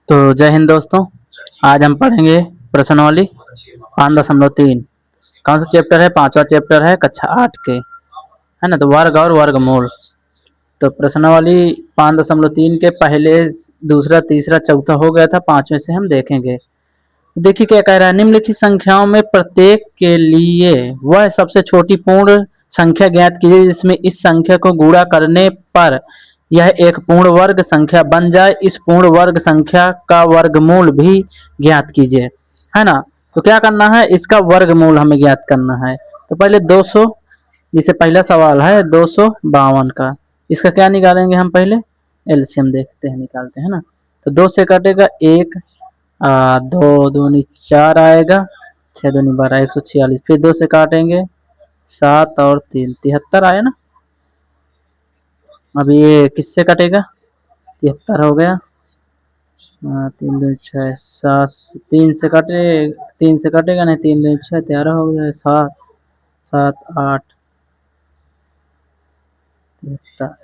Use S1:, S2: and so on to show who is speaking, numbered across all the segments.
S1: तो जय हिंद दोस्तों। आज हम पढ़ेंगे प्रश्नावली 5.3। कौन सा चैप्टर है? पांचवा चैप्टर है कक्षा 8 के, है ना। तो वर्ग और वर्गमूल। तो प्रश्नावली 5.3 के पहले दूसरा तीसरा चौथा हो गया था, पांचवें से हम देखेंगे। देखिए क्या कह रहा है। निम्नलिखित संख्याओं में प्रत्येक के लिए वह सबसे छोटी पूर्ण संख्या ज्ञात कीजिए जिसमें इस संख्या को गुणा करने पर यह एक पूर्ण वर्ग संख्या बन जाए। इस पूर्ण वर्ग संख्या का वर्गमूल भी ज्ञात कीजिए, है ना। तो क्या करना है, इसका वर्गमूल हमें ज्ञात करना है। तो पहले 200, जैसे पहला सवाल है 252 का, इसका क्या निकालेंगे हम? पहले एलसीएम देखते हैं, निकालते हैं ना। तो 2 से कटेगा 1, 2 दूनी 4 आएगा, 6 दूनी 12, 146। फिर 2 से काटेंगे 7 और 3 73 आया ना। अब ये किससे कटेगा? 73 हो गया। 3 दूनी 6, 7, 3 से कटे, 3 से कटेगा नहीं, 3 दूनी 6, 13 हो गया। 7, 7, 8, 73।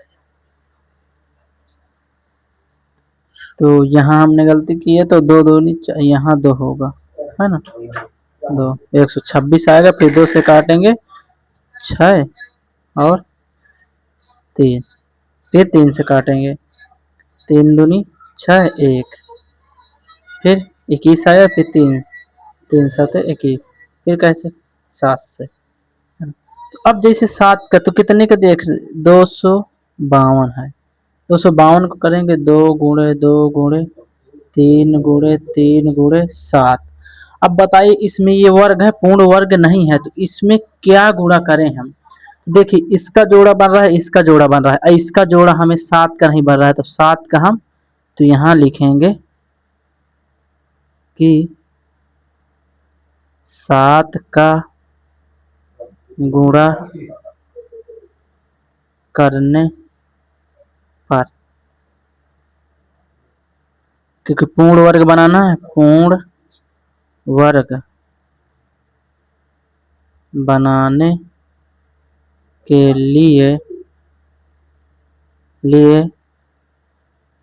S1: तो यहाँ हमने गलती की है, तो 2 दूनी यहाँ 2 होगा, है ना। 2 126 आएगा। फिर 2 से काटेंगे 6 और 3, फिर 3 से काटेंगे, 3 दूनी 6, 1, फिर 21 आया। फिर 3, 3 7 21, फिर कैसे 7 से। तो अब जैसे 7 का तो कितने का देख, 252 है। 252 को करेंगे 2 गुणे 2 गुणे 3 गुणे 3 गुणे 7। अब बताइए, इसमें ये वर्ग है, पूर्ण वर्ग नहीं है, तो इसमें क्या गुणा करें हम? देखिए, इसका जोड़ा बन रहा है, इसका जोड़ा बन रहा है, इसका जोड़ा हमें 7 का नहीं बन रहा है, तो 7 का हम तो यहाँ लिखेंगे कि 7 का गुणा करने पर, क्योंकि पूर्ण वर्ग बनाना है, पूर्ण वर्ग बनाने के लिए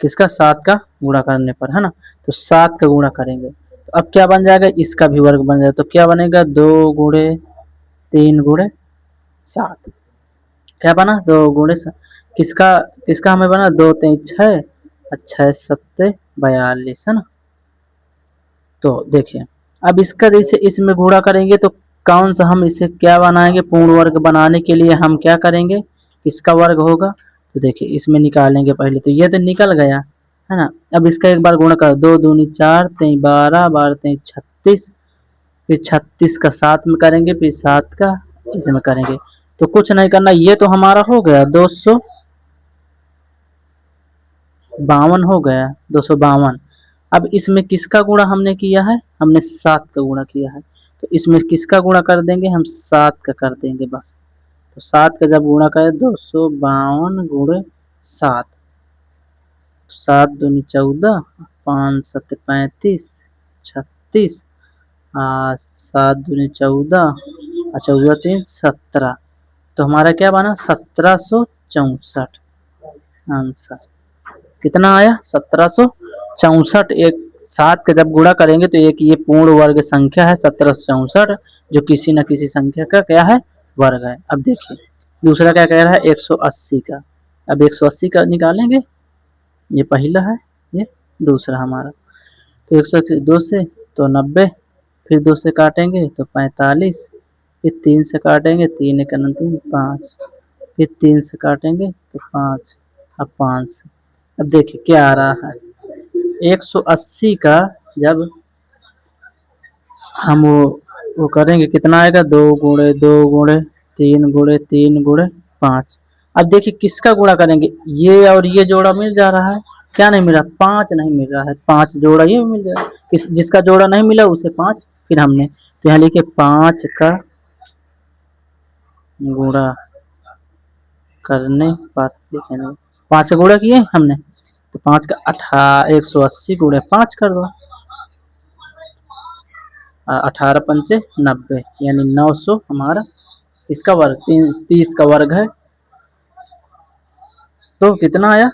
S1: किसका? 7 का गुणा करने पर, है ना। तो 7 का गुणा करेंगे तो अब क्या बन जाएगा? इसका भी वर्ग बन जाएगा। तो क्या बनेगा? 2 गुणे 3 गुणे 7। क्या बना? 2 गुणे 7। किसका किसका हमें बना? 2 3 6 और 6 7 42, है ना। तो देखिए, अब इसका जैसे इसमें गुणा करेंगे तो कौन सा हम इसे क्या बनाएंगे? पूर्ण वर्ग बनाने के लिए हम क्या करेंगे? किसका वर्ग होगा? तो देखिए, इसमें निकालेंगे पहले, तो ये तो निकल गया, है ना। अब इसका एक बार गुणा करो, 2 दूनी 4, 3 12, 12 3 36, फिर 36 का 7 में करेंगे, फिर 7 का इसमें करेंगे। तो कुछ नहीं करना, ये तो हमारा हो गया 252 हो गया, 252। अब इसमें किसका गुणा हमने किया है? हमने 7 का गुणा किया है, तो इसमें किसका गुणा कर देंगे? हम 7 का कर देंगे बस। तो 7 का जब गुणा करें 252 गुणे 7, 7 दूनी 14, 5 7 35, 36, 7 दूनी 14, 14 3 17। तो हमारा क्या बना? 1764 आंसर। कितना आया? 1764। एक 7 का जब गुणा करेंगे तो एक ये पूर्ण वर्ग संख्या है 1764, जो किसी न किसी संख्या का क्या है? वर्ग है। अब देखिए, दूसरा क्या कह रहा है? 180 का। अब 180 का निकालेंगे, ये पहला है, ये दूसरा हमारा। तो 180 2 से तो 90, फिर 2 से काटेंगे तो 45, फिर 3 से काटेंगे, 3 1 3 5, फिर 3 से काटेंगे तो 5, अब 5। अब देखिए क्या आ रहा है, 180 का जब हम वो करेंगे कितना आएगा? 2 गुणे 2 गुणे 3 गुणे 3 गुणे 5। अब देखिए किसका गुणा करेंगे? ये और ये जोड़ा मिल जा रहा है, क्या नहीं मिला? 5 नहीं मिल रहा है, 5 जोड़ा ये मिल जाएगा। जिसका जोड़ा नहीं मिला उसे 5। फिर हमने तो यहाँ लिखे 5 का गुणा करने पर, लिखेंगे 5 का गुणा किए हमने, तो 5 का 180 गुणे 5 कर दो, 18 पंचे 90, यानी 900 हमारा इसका वर्ग, 30 का वर्ग है। तो कितना आया?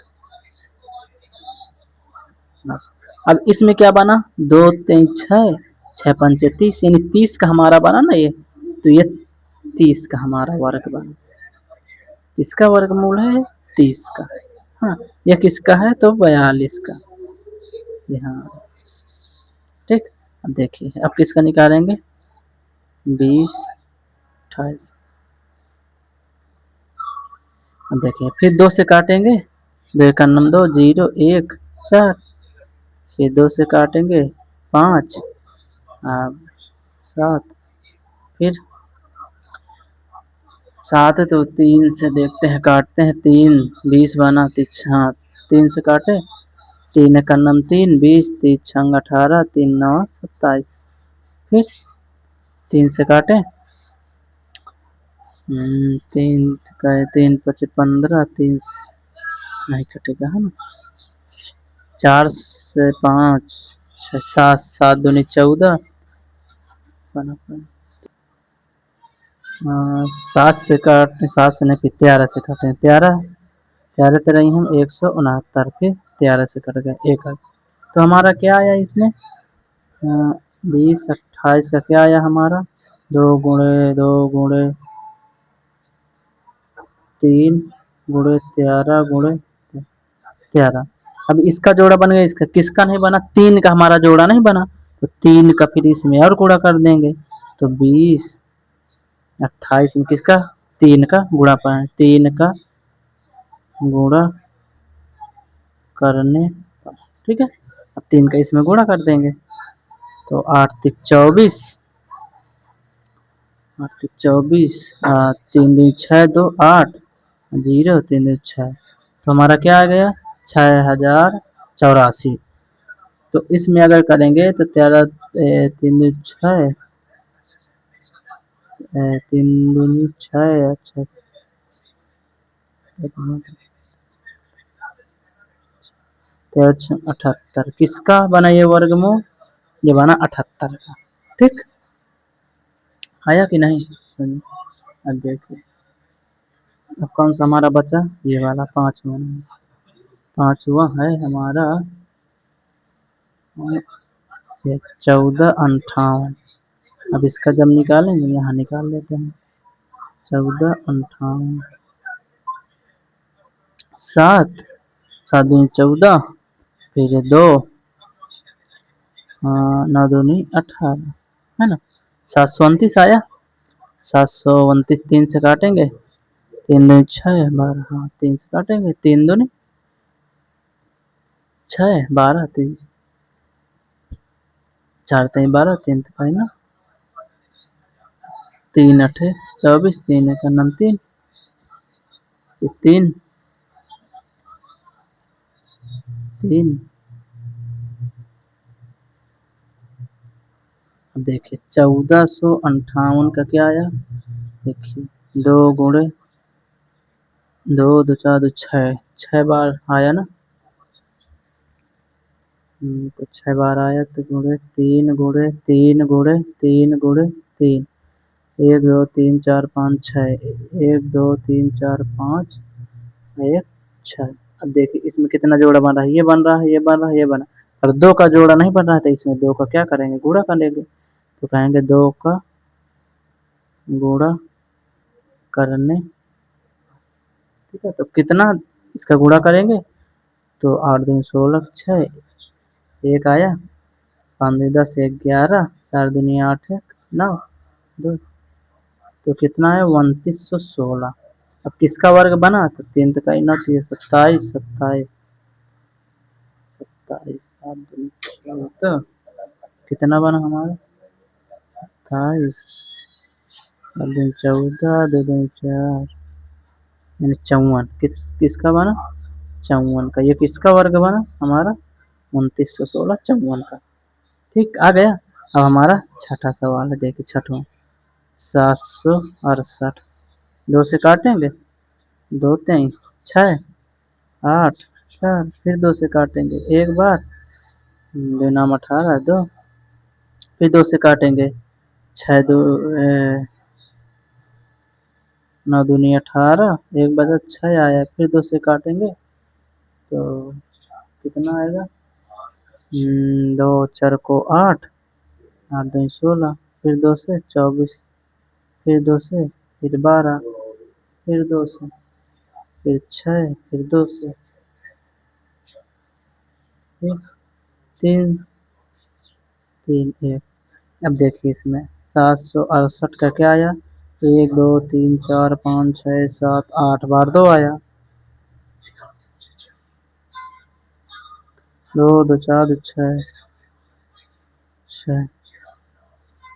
S1: अब इसमें क्या बना, 2 3 6, 6 5 30, यानी 30 का हमारा बना ना ये, तो ये 30 का हमारा वर्ग बना। किसका वर्गमूल है, 30 का। हाँ, यह किसका है, तो 42 का। यहाँ ठीक। अब देखिए अब किसका निकालेंगे, 20 28। अब देखिए फिर 2 से काटेंगे, 2 × 2 0 1 4, फिर 2 से काटेंगे 5 7, फिर 7 है तो 3 से देखते हैं, काटते हैं, 3 20 बना, हाँ 3 से काटे, 3 × 3 20, 3 6 18, 3 9 27, फिर 3 से काटे, 3 का 3 5 15, 3 नहीं कटेगा है ना, 4 से 5 6 7, 7 दूनी 14, 7 से काटने, 7 से नहीं, फिर 13 से काटें, 13 13 तेरह ही हम 169, फिर 13 से कट गए 1 तो हमारा क्या आया इसमें, 20 28 का क्या आया हमारा, 2 × 2 × 3 × 13 × 13। अब इसका जोड़ा बन गया, इसका किसका नहीं बना, 3 का हमारा जोड़ा नहीं बना, तो 3 का फिर इसमें और गुणा कर देंगे, तो 20 28 में किसका, 3 का गुणा पाए, 3 का गुणा करने, ठीक है। अब 3 का इसमें गुणा कर देंगे, तो 8 3 24, 8 3 24, 3 2 6 2 8 0 3 2 6, तो हमारा क्या आ गया, 6084। तो इसमें अगर करेंगे तो 13 3 2 6, 3 2 6, अच्छा 78, किसका बना ये वर्गमूल, ये बना 78 का। ठीक, आया कि नहीं, अब देखिए अब कौन सा हमारा बचा, ये वाला 5वां, 5वां है हमारा 1458। अब इसका जब निकालेंगे, यहाँ निकाल लेते हैं, 1458, 7 7 दूनी 14, फिर 2 9 दूनी 18, है ना, 729 आया, 729 3 से काटेंगे, 3 दूनी 6 12, हाँ 3 से काटेंगे, 3 दूनी 6 12, 3 4 3 12, 3 है ना, 3 8 24, 3 1 9 3, 3 3। देखिए 1458 का क्या आया, देखिए 2 गुणे 2 2 4 2 6, 6 बार आया ना, तो 6 बार आया, तो गुणे 3 गुणे 3 गुणे 3 गुणे 3, 1 2 3 4 5 6, 1 2 3 4 5 1 6। अब देखिए इसमें कितना जोड़ा बन रहा है, ये बन रहा है, ये बन रहा है, ये बना, और 2 का जोड़ा नहीं बन रहा है, तो इसमें 2 का क्या करेंगे, गुणा कर लेंगे, तो कहेंगे 2 का गुणा करने, ठीक है। तो कितना इसका गुणा करेंगे, तो 8 दूनी 16 6, 1 आया, 5 दूनी 10 1 11, 4 दूनी 8 1 9 2, तो कितना है 2916। अब किसका वर्ग बना, तो 3 तो कहीं ना, तो ये 27 27 27, 7 दूनी 14, कितना बना हमारा 27, 8 दूनी 14, 2 दूनी 4, यानी 54, किसका बना, 54 का। ये किसका वर्ग बना हमारा, 2916 54 का। ठीक, आ गया। अब हमारा छठा सवाल है, देखिए छठवां, 768, 2 से काटेंगे, 2 3 6 8 4, फिर 2 से काटेंगे एक बार, 2 नाम 18 2, फिर 2 से काटेंगे, 6 2 9 दूनी 18, एक बचा 6 आया, फिर 2 से काटेंगे, तो कितना आएगा, दो चार को 8, 8 दूनी 16, फिर 2 से 24, फिर 2 से, फिर 12, फिर 2 से, फिर 6, फिर 2 से, फिर 3, 3 1। अब देखिए इसमें 768 का क्या आया, 1 2 3 4 5 6 7 8 बार 2 आया, 2 2 4 2 6, 6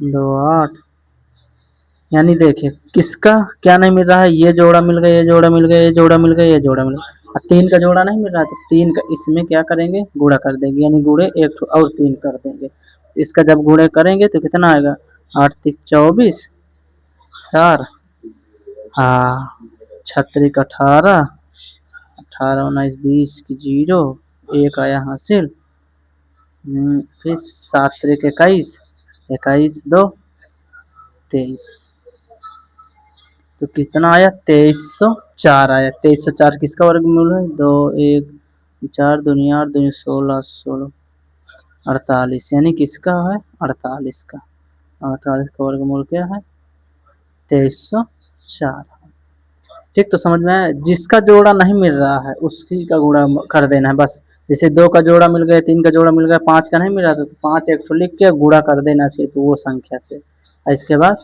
S1: 2 8। यानी देखिए किसका क्या नहीं मिल रहा है, ये जोड़ा मिल गया, ये जोड़ा मिल गया, ये जोड़ा मिल गया, ये जोड़ा मिल गया। अब 3 का जोड़ा नहीं मिल रहा तो 3 का इसमें क्या करेंगे, गुणा कर देंगे, यानी गुणे एक और 3 कर देंगे। इसका जब गुणे करेंगे तो कितना आएगा, 8 3 24, 4, हाँ 36 18, 18 19 20 की 0, 1 आया हासिल। फिर 7 3 21, 21 2 23, तो कितना आया, 2304 आया। 2304 किसका वर्गमूल है, 2 1 4 दूनी 8 दूनी 16 16 48, यानी किसका है, 48 का। 48 का वर्गमूल क्या है, 2304। ठीक, तो समझ में आया। जिसका जोड़ा नहीं मिल रहा है उसकी का गुणा कर देना है बस। जैसे 2 का जोड़ा मिल गया, 3 का जोड़ा मिल गया, 5 का नहीं मिल रहा तो 5 एक ठो लिख के गुणा कर देना सिर्फ वो संख्या से। और इसके बाद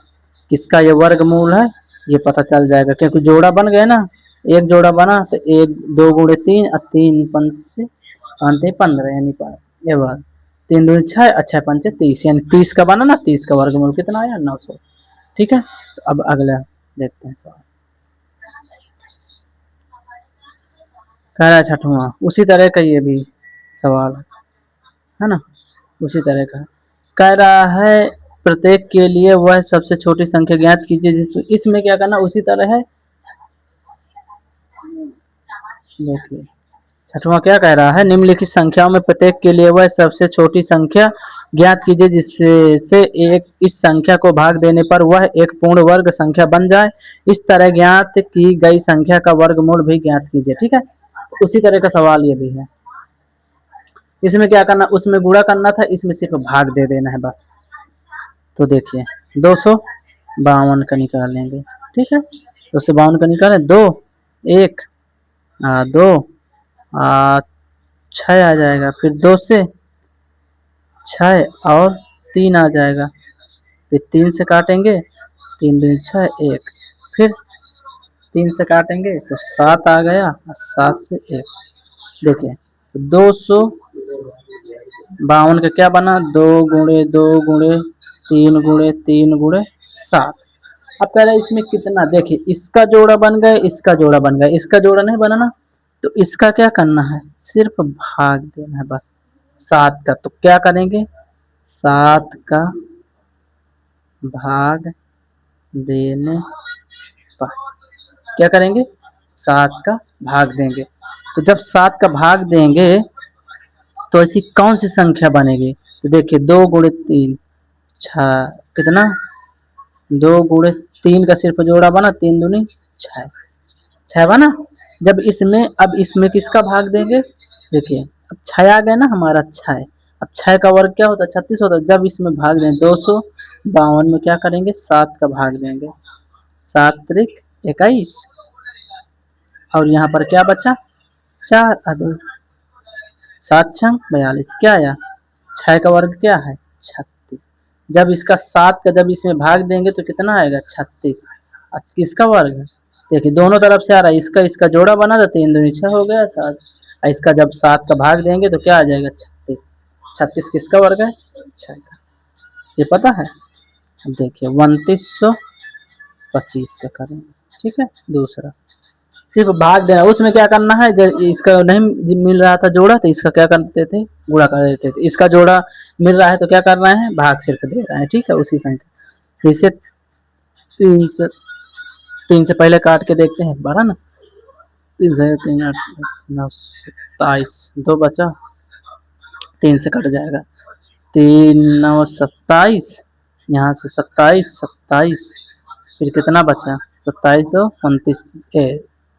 S1: किसका ये वर्गमूल है ये पता चल जाएगा, क्योंकि जोड़ा बन गया ना, एक जोड़ा बना तो 1 2 गुणे 3 और 3 5 से 5 15, यानी ये बात 3 दूनी 6 और 6 5 30, यानी 30 का बना ना, 30 का वर्गमूल कितना आया, 900। ठीक है, तो अब अगला देखते हैं सवाल। कह रहा है छठवां, उसी तरह का ये भी सवाल है ना, उसी तरह का कह रहा है। प्रत्येक के लिए वह सबसे छोटी संख्या ज्ञात कीजिए जिसमें, इसमें क्या करना उसी तरह है। देखिए छठवां क्या कह रहा है, निम्नलिखित संख्याओं में प्रत्येक के लिए वह सबसे छोटी संख्या ज्ञात कीजिए जिससे एक इस संख्या को भाग देने पर वह एक पूर्ण वर्ग संख्या बन जाए। इस तरह ज्ञात की गई संख्या का वर्गमूल भी ज्ञात कीजिए। ठीक है, उसी तरह का सवाल ये भी है। इसमें क्या करना, उसमें गुणा करना था, इसमें सिर्फ भाग दे देना है बस। तो देखिए 252 का निकालेंगे। ठीक है, 252 का निकालें, 2 1 2 6 आ जाएगा, फिर 2 से 6 और 3 आ जाएगा, फिर 3 से काटेंगे, 3 दूनी 6 1, फिर 3 से काटेंगे तो 7 आ गया और 7 से 1। देखिए 252 का क्या बना, 2 गुणे 2 गुणे 3 गुणे 3 गुणे 7। अब कह रहा है इसमें कितना, देखिए इसका जोड़ा बन गया, इसका जोड़ा बन गया, इसका जोड़ा नहीं बना ना, तो इसका क्या करना है, सिर्फ भाग देना है बस 7 का। तो क्या करेंगे, 7 का भाग देने पर क्या करेंगे, 7 का भाग देंगे। तो जब 7 का भाग देंगे तो ऐसी कौन सी संख्या बनेगी, तो देखिए 2 गुणे 3 6, कितना 2 गुणे 3 का सिर्फ जोड़ा बना, 3 दूनी 6, 6 बना। जब इसमें, अब इसमें किसका भाग देंगे, देखिए अब 6 आ गया ना हमारा 6, अब 6 का वर्ग क्या होता है, 36 होता है। जब इसमें भाग दें 252 में क्या करेंगे, 7 का भाग देंगे, 7 त्रिक 21, और यहाँ पर क्या बचा, 4 2 7 6 42, क्या आया, 6 का वर्ग क्या है, 36। जब इसका 7 का जब इसमें भाग देंगे तो कितना आएगा, 36। किसका वर्ग है, देखिए दोनों तरफ से आ रहा है, इसका इसका जोड़ा बना तो 3 दूनी 6 हो गया 7, इसका जब 7 का भाग देंगे तो क्या आ जाएगा, 36। 36 किसका वर्ग है, 6 का। ये पता है। अब देखिए 2925 का करेंगे। ठीक है, दूसरा सिर्फ भाग देना, उसमें क्या करना है, जब इसका नहीं मिल रहा था जोड़ा तो इसका क्या करते थे, गुणा कर देते थे। इसका जोड़ा मिल रहा है तो क्या करना है, भाग सिर्फ दे रहा है। ठीक है, उसी संख्या इसे 3 से पहले काट के देखते हैं, बढ़ा ना, 3 से 3 8 9 27, 2 बचा, 3 से कट जाएगा, 3 9 27, यहाँ से 27 27, फिर कितना बचा, 27 2 29,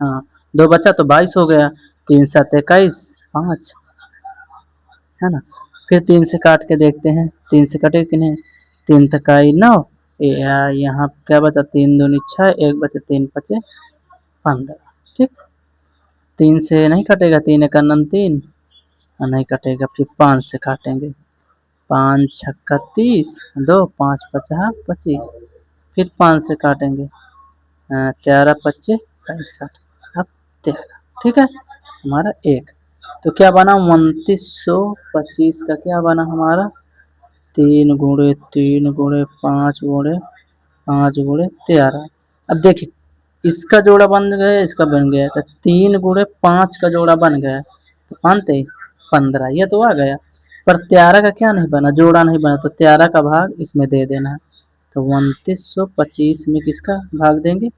S1: हाँ 2 बचा तो 22 हो गया, 3 7 21 5, है ना। फिर 3 से काट के देखते हैं, 3 से कटे कि नहीं। 3 तकाई 9, यहाँ क्या बचा, 3 दूनी 6, 1 बचे, 3 पचे 15। ठीक, 3 से नहीं कटेगा, 3 एक नम 3, नहीं कटेगा। फिर 5 से काटेंगे, 5 छक्का 30, 2 5 पचा 25। फिर 5 से काटेंगे, 13 पच्चे 65। अब 13, ठीक है, हमारा 1। तो क्या बना, 2925 का क्या बना हमारा, 3 गुणे 3 गुणे 5 गुणे 5 गुणे 13। अब देखिए इसका जोड़ा बन गया, इसका बन गया, तो 3 गुणे 5 का जोड़ा बन गया, तो 5 15, ये तो आ गया। पर 13 का क्या नहीं बना, जोड़ा नहीं बना, तो 13 का भाग इसमें दे देना है। तो 2925 में किसका भाग देंगे,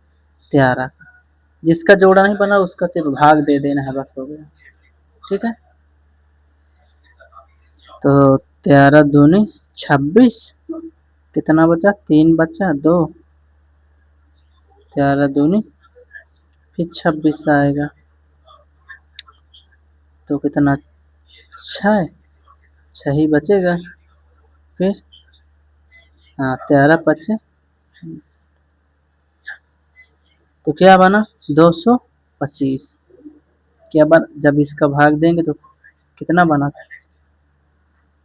S1: 13 का। जिसका जोड़ा नहीं बना उसका सिर्फ भाग दे देना है, बस हो गया। ठीक है, तो 13 दूनी 26, कितना बचा, 3 बचा 2, 13 दूनी फिर 26 आएगा, तो कितना 6, 6 ही बचेगा। फिर 13 पचे, तो क्या बना 225। क्या बना, जब इसका भाग देंगे तो कितना बना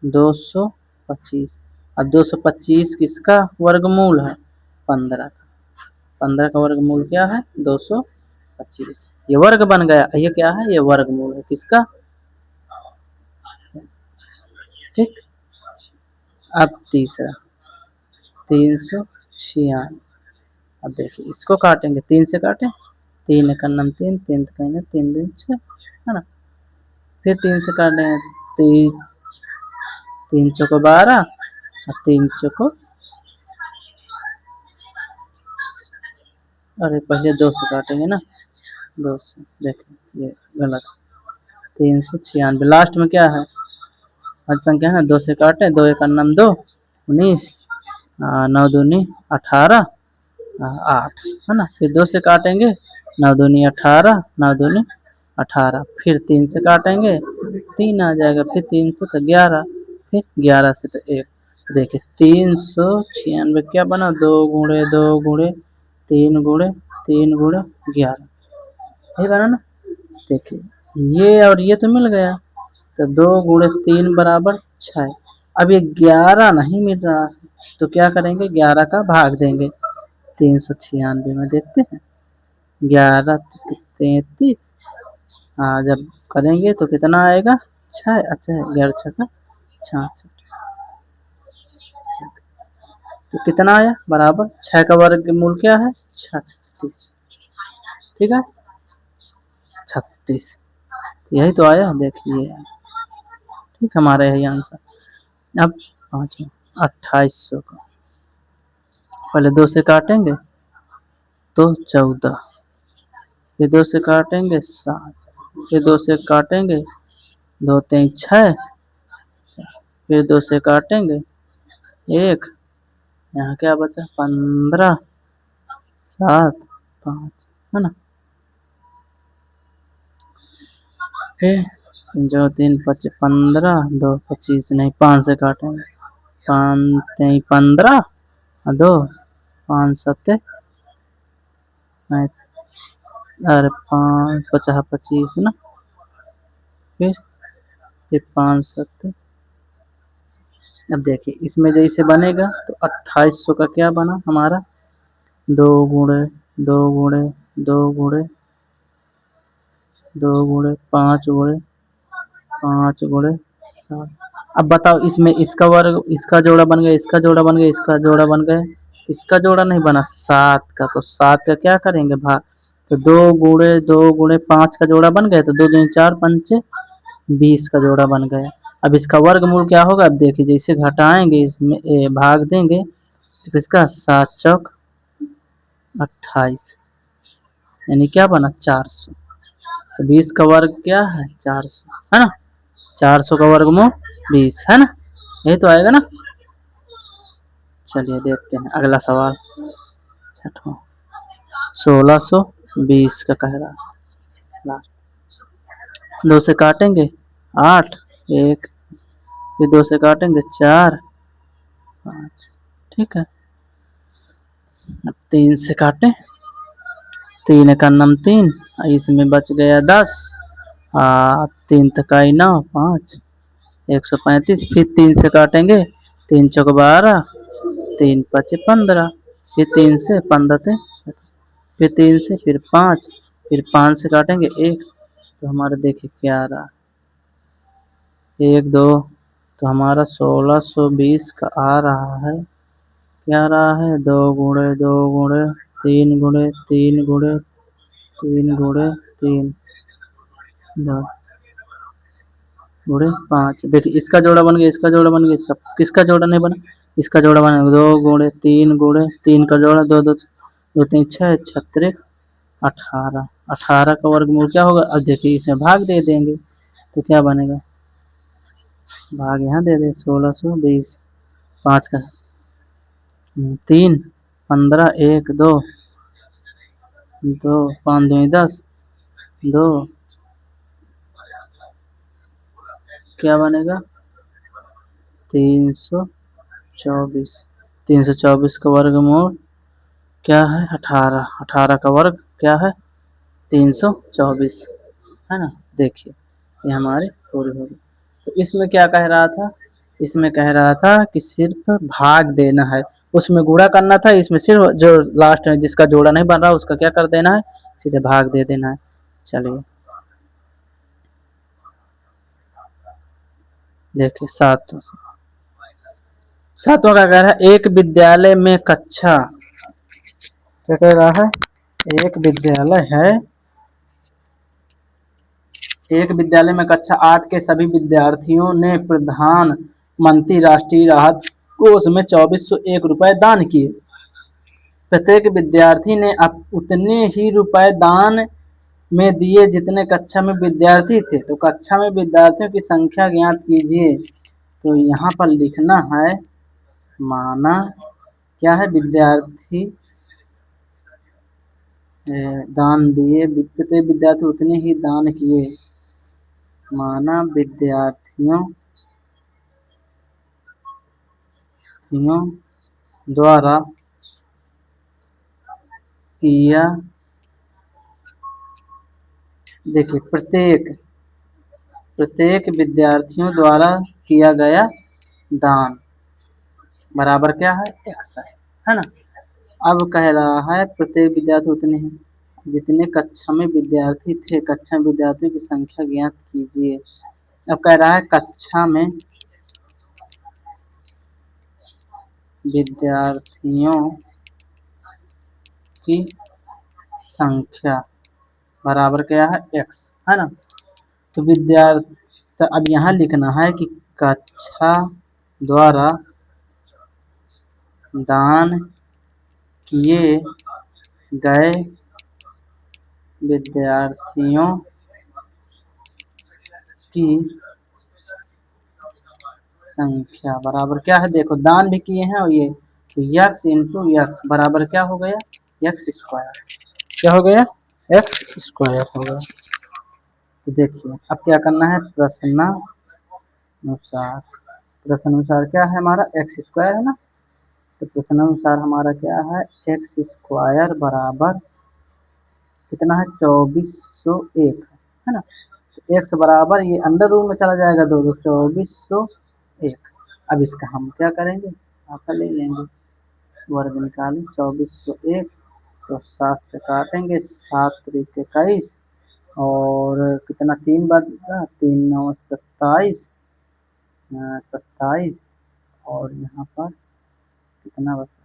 S1: 225। अब 225 किसका वर्गमूल है, 15 का। 15 का वर्गमूल क्या है, 225। ये वर्ग बन गया, ये क्या है, ये वर्गमूल है किसका। ठीक, अब तीसरा 396। अब देखिए इसको काटेंगे, 3 से काटें, 3 एक नम 3, 3 कहेंगे 3 दूनी 6, है ना। फिर 3 से काटेंगे, 3 3 चौको 12 और 3 चौको, अरे पहले 2 से काटेंगे ना, 2 से, देखिए ये गलत, 396। लास्ट में क्या है, हद संख्या है ना, 2 से काटे, 2 एक नम 2, 19, 9 दूनी 18, 8, है ना। फिर 2 से काटेंगे, 9 दूनी 18, 9 दूनी 18। फिर 3 से काटेंगे, 3 आ जाएगा, फिर 3 से तो 11, फिर 11 से तो 1। देखिए 396 क्या बना, 2 गुणे 2 गुणे 3 गुणे 3 गुणे 11, यही बना ना। देखिए ये और ये तो मिल गया, तो 2 गुणे 3 बराबर 6। अब ये 11 नहीं मिल रहा है, तो क्या करेंगे, 11 का भाग देंगे 396 में। देखते हैं, 11 33, जब करेंगे तो कितना आएगा, 6। अच्छा, 11 छक्का 66, तो कितना आया, बराबर 6 का वर्गमूल क्या है, 36। ठीक है, 36, यही तो आया, देखिए। ठीक, हमारा यही आंसर। अब पाँचवा 2800 का, पहले 2 से काटेंगे तो 14, फिर 2 से काटेंगे 7, फिर 2 से काटेंगे 2 3 6, फिर 2 से काटेंगे 1, यहाँ क्या बचा 15 7 5, है ना। फिर जो 3 5 15, 2 25, नहीं 5 से काटेंगे, 5 3 15 और 2 5 7, अरे 5 50 25 ना। फिर 5 7, अब देखिए इसमें जैसे बनेगा तो 2800 का क्या बना हमारा, 2 गुणे 2 गुणे 2 गुणे 2 गुणे 5 गुणे 5 गुणे 7। अब बताओ इसमें इसका वर्ग, इसका जोड़ा बन गया, इसका जोड़ा बन गया, इसका जोड़ा बन गया, इसका जोड़ा नहीं बना 7 का, तो 7 का क्या करेंगे भाग, तो 2 गुणे 5 का जोड़ा बन गया, तो 2 दूनी 4 पंचे 20 का जोड़ा बन गया। अब इसका वर्गमूल क्या होगा, अब देखिए जैसे घटाएंगे इसमें भाग देंगे, तो किसका 7 चौक 28, यानी क्या बना 400। तो 20 का वर्ग क्या है 400, है ना। 400 का वर्गमूल 20, है ना, यही तो आएगा ना। चलिए देखते हैं अगला सवाल, छठवां 1620 का कह रहा। 2 से काटेंगे 8, 1 फिर 2 से काटेंगे 4, 5, ठीक है। अब 3 से काटें, 3 एका नम 3, इसमें बच गया 10, 3 तकाई 9, 5, 135। फिर 3 से काटेंगे, 3 चौक 12, 3 पचे 15, फिर 3 से 15 थे, फिर 3 से, फिर 5, फिर 5 से काटेंगे 1, तो हमारा देखिए क्या आ रहा है, 1 2, तो हमारा 1620 का आ रहा है। क्या आ रहा है, 2 गुणे 2 गुणे 3 गुणे 3 गुणे 3 गुणे 3, 2 गुणे 5। देखिए इसका जोड़ा बन गया, इसका जोड़ा बन गया, इसका किसका जोड़ा नहीं बना, इसका जोड़ा बना, 2 गुणे 3 गुणे 3 का जोड़ा 2 2 2 3 6 36 18, 18 का वर्गमूल क्या होगा। अब देखिए इसमें भाग दे देंगे तो क्या बनेगा, भाग यहाँ दे दे, 1620, 5 का 3, 15, 1 2 2, 5 2 10, 2, क्या बनेगा 324, 324 का वर्गमूल क्या है 18, 18 का वर्ग क्या है 324, है ना। देखिए ये हमारी पूरी होगी। तो इसमें क्या कह रहा था, इसमें कह रहा था कि सिर्फ भाग देना है, उसमें गुणा करना था, इसमें सिर्फ जो लास्ट में जिसका जोड़ा नहीं बन रहा उसका क्या कर देना है, सीधे भाग दे देना है। चलिए देखिए सातवां का कह रहा है, एक विद्यालय में कक्षा, क्या कह रहा है, एक विद्यालय है, एक विद्यालय में कक्षा 8 के सभी विद्यार्थियों ने प्रधानमंत्री राष्ट्रीय राहत कोष में 2401 रुपए दान किए। प्रत्येक विद्यार्थी ने उतने ही रुपए दान में दिए जितने कक्षा में विद्यार्थी थे, तो कक्षा में विद्यार्थियों की संख्या ज्ञात कीजिए। तो यहाँ पर लिखना है, माना क्या है, विद्यार्थी दान दिए, प्रत्येक विद्यार्थी उतने ही दान किए, माना विद्यार्थियों द्वारा किया, देखिए प्रत्येक विद्यार्थियों द्वारा किया गया दान बराबर क्या है, x है ना। अब कह रहा है प्रत्येक विद्यार्थी उतने ही, जितने कक्षा में विद्यार्थी थे, कक्षा में विद्यार्थियों की संख्या ज्ञात कीजिए। अब कह रहा है कक्षा में विद्यार्थियों की संख्या बराबर क्या है, x, है ना। तो विद्यार्थी, तो अब यहाँ लिखना है कि कक्षा द्वारा दान किए गए विद्यार्थियों की संख्या बराबर क्या है, देखो दान भी किए हैं, और ये तो यक्स इंटू यक्स बराबर क्या हो गया, एक्स स्क्वायर, क्या हो गया, एक्स स्क्वायर हो गया। तो देखिए अब क्या करना है, प्रश्नानुसार क्या है हमारा, एक्स स्क्वायर है ना। तो प्रश्नानुसार हमारा क्या है, एक्स स्क्वायर बराबर कितना है, 2401, है ना। तो एक्स बराबर ये अंडर रूट में चला जाएगा, 2 2401। अब इसका हम क्या करेंगे, आशा ले लेंगे, वर्ग निकालें 2401, तो 7 से काटेंगे, 7 त्रिक 21, और कितना 3 बचा, 3 9 27, 27, और यहाँ पर कितना बचा,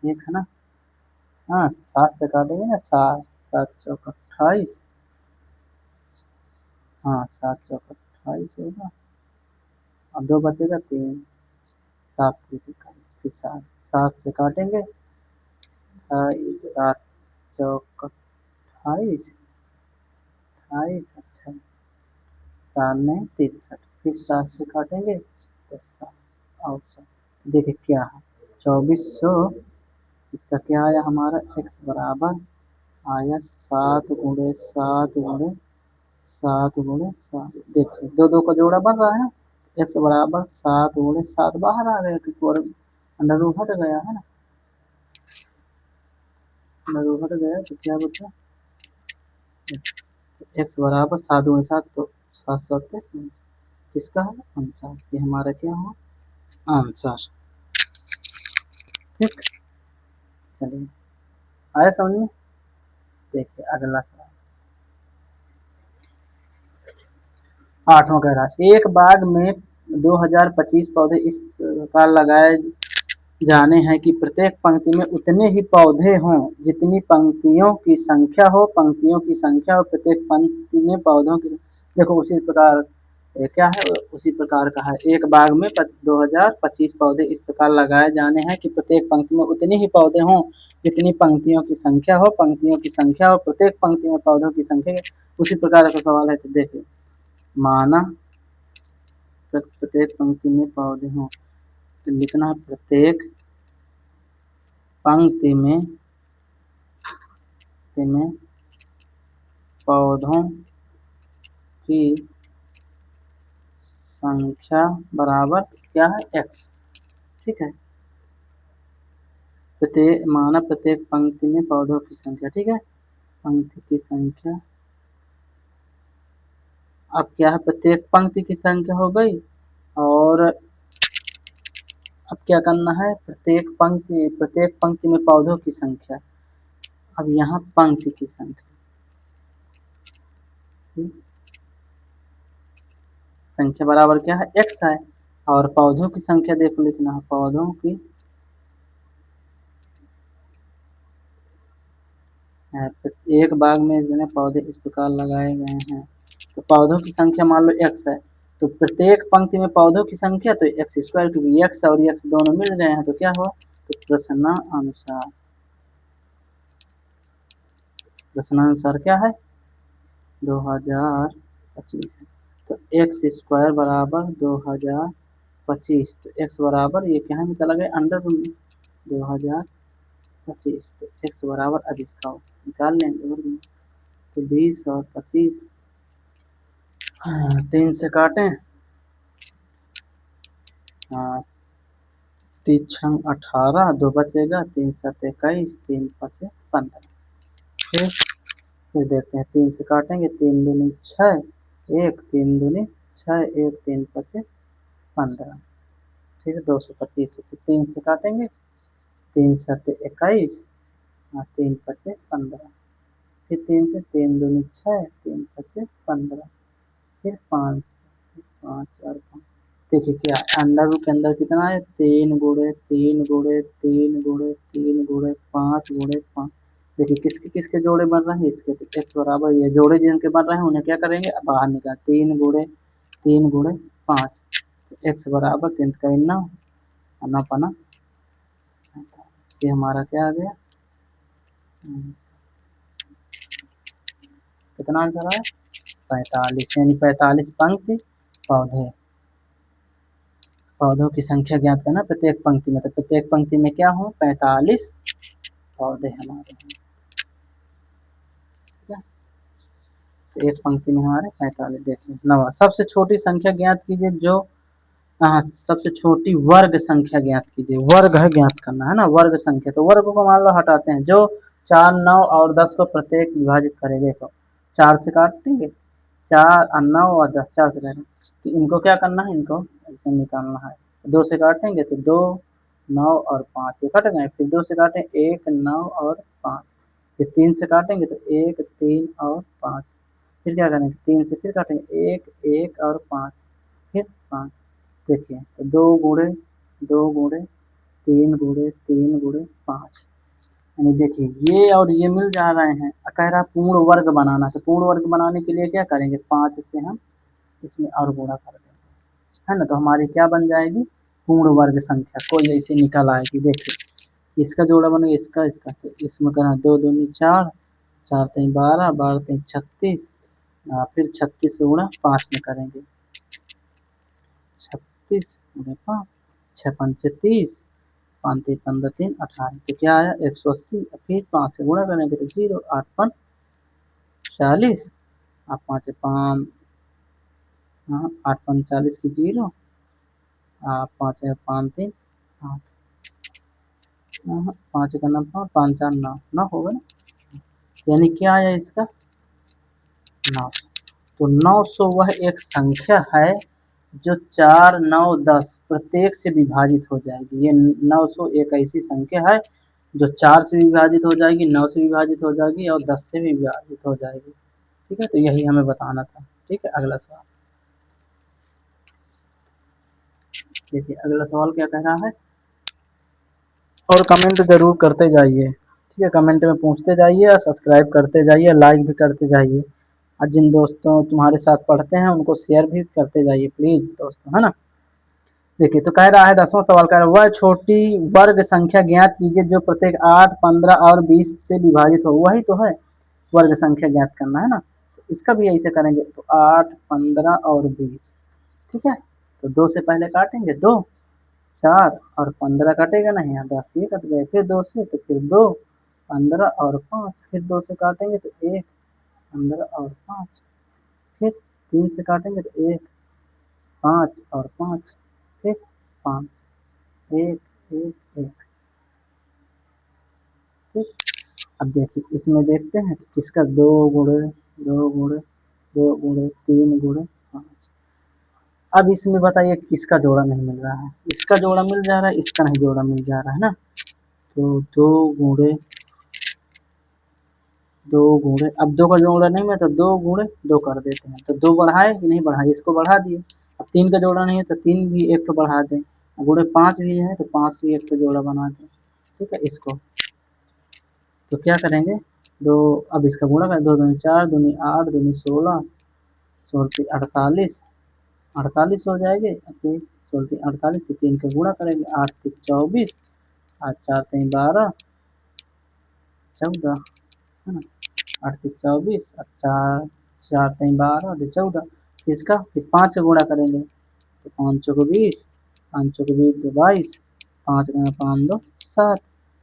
S1: एक है ना, हाँ 7 से काटेंगे ना, 7 7 चौक 28, हाँ 7 चौक 28 होगा, अब 2 बचेगा 3, 7 त्रिक 21, फिर 7 7 से काटेंगे, 7 चौक 28, 28, अच्छा 7 में 63, फिर 7 से काटेंगे तो 7 और 7, देखिए क्या है 2400, इसका क्या आया हमारा, x बराबर आया 7 गुणे 7 गुणे 7 गुणे 7, देखिए 2 2 का जोड़ा बन रहा है ना, x बराबर 7 बाहर आ गया क्योंकि और अंडर रूट हट गया है ना, अंडर रूट हट गया तो क्या बचा, x बराबर 7 तो 7 किसका है 49, ये हमारा क्या हो आंसर। ठीक, चलिए आया समझ में। देखिए अगला सवाल, 8वां कह रहा है एक बाग में 2025 पौधे इस प्रकार लगाए जाने हैं कि प्रत्येक पंक्ति में उतने ही पौधे हों जितनी पंक्तियों की संख्या हो, पंक्तियों की संख्या और प्रत्येक पंक्ति में पौधों की, देखो उसी प्रकार क्या है, उसी प्रकार का है। एक बाग में 2025 पौधे इस प्रकार लगाए जाने हैं कि प्रत्येक पंक्ति में उतने ही पौधे हों जितनी पंक्तियों की संख्या हो, पंक्तियों की संख्या और प्रत्येक पंक्ति में पौधों की संख्या, उसी प्रकार का सवाल है। तो देखिए माना प्रत्येक पंक्ति में पौधे हों, तो लिखना है प्रत्येक पंक्ति में पौधों की संख्या बराबर क्या है x। ठीक है, माना प्रत्येक पंक्ति में पौधों की संख्या, ठीक है, पंक्ति की संख्या, अब क्या है प्रत्येक पंक्ति की संख्या हो गई, और अब क्या करना है प्रत्येक पंक्ति में पौधों की संख्या, अब यहाँ पंक्ति की संख्या, संख्या बराबर क्या है x है, और पौधों की संख्या देखो लिखना है, पौधों की एक बाग में जो पौधे इस प्रकार लगाए गए हैं, तो पौधों की संख्या मान लो x है, तो प्रत्येक पंक्ति में पौधों की संख्या तो x स्क्वायर, क्योंकि x और x दोनों मिल गए हैं तो क्या हुआ, तो प्रश्नानुसार क्या है 2025, तो x स्क्वायर बराबर 2025, तो x बराबर ये क्या में चला गया अंडर रूट में 2025, तो x बराबर अब इसका निकाल लेंगे, तो 20 और 25 3 से काटें, 3 18, 2 बचेगा, 3 7 21, 3 5 15। फिर देखते हैं 3 से काटेंगे, 3 दूनी 6, 1 3 दूनी 6, 1 3 5 15। ठीक है 225 से फिर 3 से काटेंगे, 3 7 21, 3 5 15, फिर 3 से 3 दूनी 6, 3 5 15, फिर 5 5 और 5, देखिए क्या अंडर रूट के अंदर कितना है 3 गुणे 3 गुणे 3 गुणे 3 गुणे 5 गुणे 5, देखिए किसके किसके जोड़े बन रहे हैं, इसके x बराबर ये जोड़े जिनके बन रहे हैं उन्हें क्या करेंगे बाहर निकाल, 3 गुणे 5, x बराबर 3 का 9 9 पाना, ये हमारा क्या आ गया, कितना आंसर है 45, यानी 45 पंक्ति पौधे, पौधों की संख्या ज्ञात करना प्रत्येक पंक्ति में, तो प्रत्येक पंक्ति में क्या हो 45 पौधे हमारे हैं, ठीक है, तो एक पंक्ति में हमारे 45। देखिए नवा सबसे छोटी संख्या ज्ञात कीजिए जो, हाँ सबसे छोटी वर्ग संख्या ज्ञात कीजिए, वर्ग है ज्ञात करना है ना, वर्ग संख्या, तो वर्ग को मान लो हटाते हैं, जो 4 9 और 10 को प्रत्येक विभाजित करेंगे, तो 4 से काट देंगे, 4 9 और 10 4 से काटेंगे, तो इनको क्या करना है, इनको ऐसे निकालना है, 2 से काटेंगे तो 2 9 और 5 ये कट गए, फिर 2 से काटें 1 9 और 5, फिर 3 से काटेंगे तो 1 3 और 5, फिर क्या करेंगे 3 से फिर काटेंगे 1 1 और 5, फिर 5, देखिए तो 2 गुणे 3 गुणे 3 गुणे 5, यानी देखिए ये और ये मिल जा रहे हैं, कह रहा पूर्ण वर्ग बनाना, तो पूर्ण वर्ग बनाने के लिए क्या करेंगे 5 से हम इसमें और गुणा कर देंगे, है ना, तो हमारी क्या बन जाएगी पूर्ण वर्ग संख्या, कोई ऐसे निकल आएगी। देखिए इसका जोड़ा बनेगा इसका, तो इसमें करना 2 दूनी 4, 4 3 12, 12 3 36, फिर 36 गुणा 5 में करेंगे, 36 गुणे 5, 6 5 30, 5 3 15 3 18, तो क्या आया 180, फिर 5 से गुणा करेंगे तो 0, 8 5 40, आप 5 5, हाँ 8 5 40 की 0, 5 5 3 8, 5 का 9, 5 4 9, 9 होगा ना, यानी क्या आया इसका 9। तो 900 वह एक संख्या है जो 4 9 10 प्रत्येक से विभाजित हो जाएगी। ये 900 एक ऐसी संख्या है जो 4 से विभाजित हो जाएगी, 9 से विभाजित हो जाएगी और 10 से भी विभाजित हो जाएगी। ठीक है, तो यही हमें बताना था। ठीक है, अगला सवाल देखिए, अगला सवाल क्या कह रहा है, और कमेंट जरूर करते जाइए। ठीक है, कमेंट में पूछते जाइए और सब्सक्राइब करते जाइए, लाइक भी करते जाइए, और जिन दोस्तों तुम्हारे साथ पढ़ते हैं उनको शेयर भी करते जाइए प्लीज दोस्तों, है ना। देखिए, तो कह रहा है 10वां सवाल कह रहा है, वह छोटी वर्ग संख्या ज्ञात कीजिए जो प्रत्येक 8 15 और 20 से विभाजित हो। वही तो है, वर्ग संख्या ज्ञात करना है ना। तो इसका भी ऐसे करेंगे, तो 8 15 और 20। ठीक है, तो 2 से पहले काटेंगे 2 4 और 15 कटेगा नहीं, यहाँ 10 ये कट गए, फिर 2 से तो फिर 2 15 और 5, फिर 2 से काटेंगे तो 1 15 और 5, फिर 3 से काटेंगे तो 1 5 और 5, फिर 5 1 1 1। ठीक, अब देखिए इसमें देखते हैं किसका 2 गुणे 2 गुणे 2 गुणे 3 गुणे 5। अब इसमें बताइए किसका जोड़ा नहीं मिल रहा है, इसका जोड़ा मिल जा रहा है, इसका नहीं जोड़ा मिल जा रहा है ना। तो 2 गुणे 2 गुणे, अब 2 का जोड़ा नहीं है तो 2 गुणे 2 कर देते हैं, तो 2 बढ़ाए कि नहीं बढ़ाए, इसको बढ़ा दिए। अब 3 का जोड़ा नहीं है तो 3 भी एक तो बढ़ा दें, गुणे 5 भी है तो 5 भी एक तो जोड़ा बना दें। ठीक है, इसको तो क्या करेंगे, दो, अब इसका गुणा करें, 2 दूनी 4 दूनी 8 दूनी 16 16 48 48 हो जाएंगे, फिर 16 48 फिर 3 का गुणा करेंगे, 8 3 24 और 4 3 12 14, है ना। 8 3 24 और 4 4 3 12 और 14, इसका फिर 5 का गुणा करेंगे, तो 5 चौको 20 5 चौको 20 तो 22 5 गुना 5 2 7,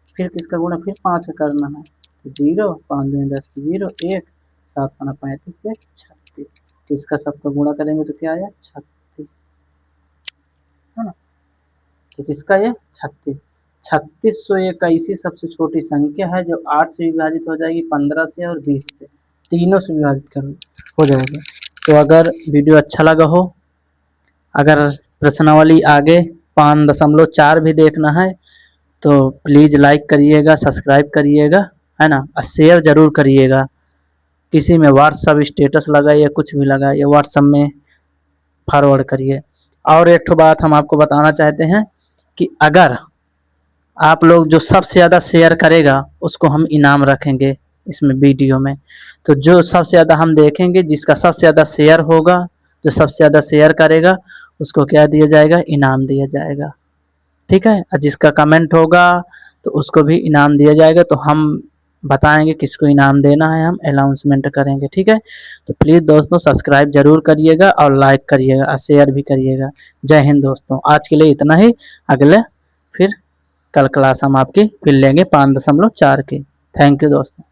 S1: फिर किसका गुणा, फिर 5 का करना है, तो 0 5 दूनी 10 की 0 1 7 पाना 35 1 36, तो इसका सबका गुणा करेंगे तो क्या आया 36, है ना। तो किसका ये 36, 3600 एक ऐसी सबसे छोटी संख्या है जो 8 से विभाजित हो जाएगी, 15 से और 20 से, तीनों से विभाजित कर हो जाएगा। तो अगर वीडियो अच्छा लगा हो, अगर प्रश्नावली आगे 5.4 भी देखना है तो प्लीज़ लाइक करिएगा, सब्सक्राइब करिएगा, है ना, और शेयर ज़रूर करिएगा। किसी में व्हाट्सअप स्टेटस लगाइए, कुछ भी लगाइए, व्हाट्सअप में फॉरवर्ड करिए। और एक ठो बात हम आपको बताना चाहते हैं कि अगर आप लोग जो सबसे ज़्यादा शेयर करेगा उसको हम इनाम रखेंगे इसमें वीडियो में। तो जो सबसे ज़्यादा हम देखेंगे, जिसका सबसे ज़्यादा शेयर होगा, जो सबसे ज़्यादा शेयर करेगा उसको क्या दिया जाएगा, इनाम दिया जाएगा। ठीक है, और जिसका कमेंट होगा तो उसको भी इनाम दिया जाएगा। तो हम बताएंगे किसको इनाम देना है, हम अनाउंसमेंट करेंगे। ठीक है, तो प्लीज़ दोस्तों सब्सक्राइब जरूर करिएगा और लाइक करिएगा और शेयर भी करिएगा। जय हिंद दोस्तों, आज के लिए इतना ही। अगले फिर कल क्लास हम आपकी फिर लेंगे 5.4 की। थैंक यू दोस्तों।